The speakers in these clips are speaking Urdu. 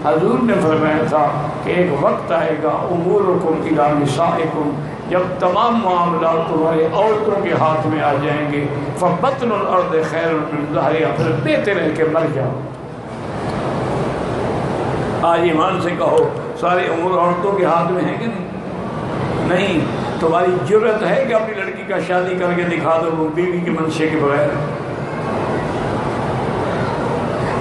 حضور نے فرمایا تھا کہ ایک وقت آئے گا امورکم الی نسائکم، جب تمام معاملات تمہارے عورتوں کے ہاتھ میں آ جائیں گے، فبطن الارض خیر من ظہرہا، پھر بہتر ہے کہ مر جاؤ۔ آج ایمان سے کہو سارے امور عورتوں کے ہاتھ میں ہیں کہ نہیں؟ تمہاری جرت ہے کہ اپنی لڑکی کا شادی کر کے دکھا دو وہ بیوی کے منشے کے بغیر؟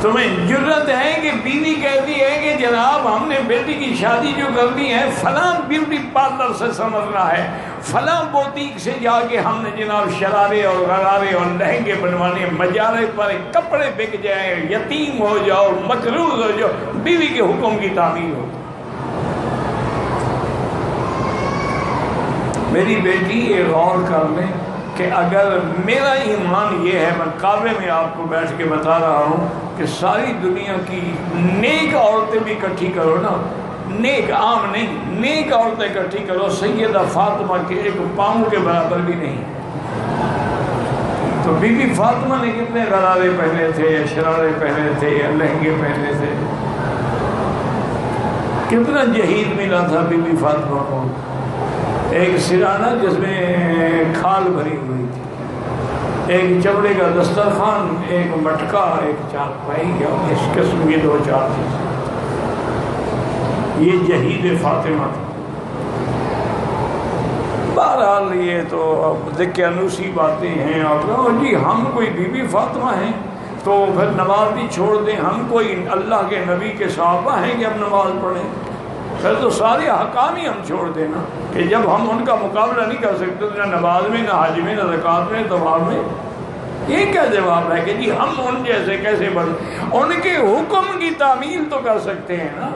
تمہیں جرت ہے کہ بیوی کہتی ہے کہ جناب ہم نے بیٹی کی شادی جو کرنی ہے فلاں بیوٹی پارلر سے سمجھنا ہے، فلاں بوتیک سے جا کے ہم نے جناب شرارے اور غرارے اور لہنگے بنوانے، مجارے پر کپڑے بک جائیں، یتیم ہو جاؤ، مقروض ہو جاؤ، بیوی کے حکم کی تعمیل ہو۔ میری بیٹی یہ غور کر لیں کہ اگر میرا ایمان یہ ہے، میں کعبے میں آپ کو بیٹھ کے بتا رہا ہوں کہ ساری دنیا کی نیک عورتیں بھی اکٹھی کرو نا، نیک عام نہیں، نیک عورتیں اکٹھی کرو، سیدہ فاطمہ کے ایک پاؤں کے برابر بھی نہیں۔ تو بی بی فاطمہ نے کتنے غرارے پہنے تھے، یا شرارے پہنے تھے، یا لہنگے پہنے تھے، کتنا جہیز ملا تھا بی بی فاطمہ کو۔ ایک سرانہ جس میں کھال بھری ہوئی تھی، ایک چمڑے کا دسترخوان، ایک مٹکا، ایک چارپائی، یا اس قسم کی دو چار چیزیں، یہ جہید فاطمہ تھا۔ بہرحال یہ تو اب دقیانوسی باتیں ہیں، اور جی ہم کوئی بی بی فاطمہ ہیں تو پھر نماز بھی چھوڑ دیں، ہم کوئی اللہ کے نبی کے صحابہ ہیں کہ ہم نماز پڑھیں؟ پھر تو سارے احکام ہی ہم چھوڑ دینا کہ جب ہم ان کا مقابلہ نہیں کر سکتے، نہ نماز میں، نہ حج میں، نہ زکوٰۃ میں، طواف میں۔ یہ کیا جواب ہے کہ جی ہم ان جیسے کیسے بن؟ ان کے حکم کی تعمیل تو کر سکتے ہیں نا۔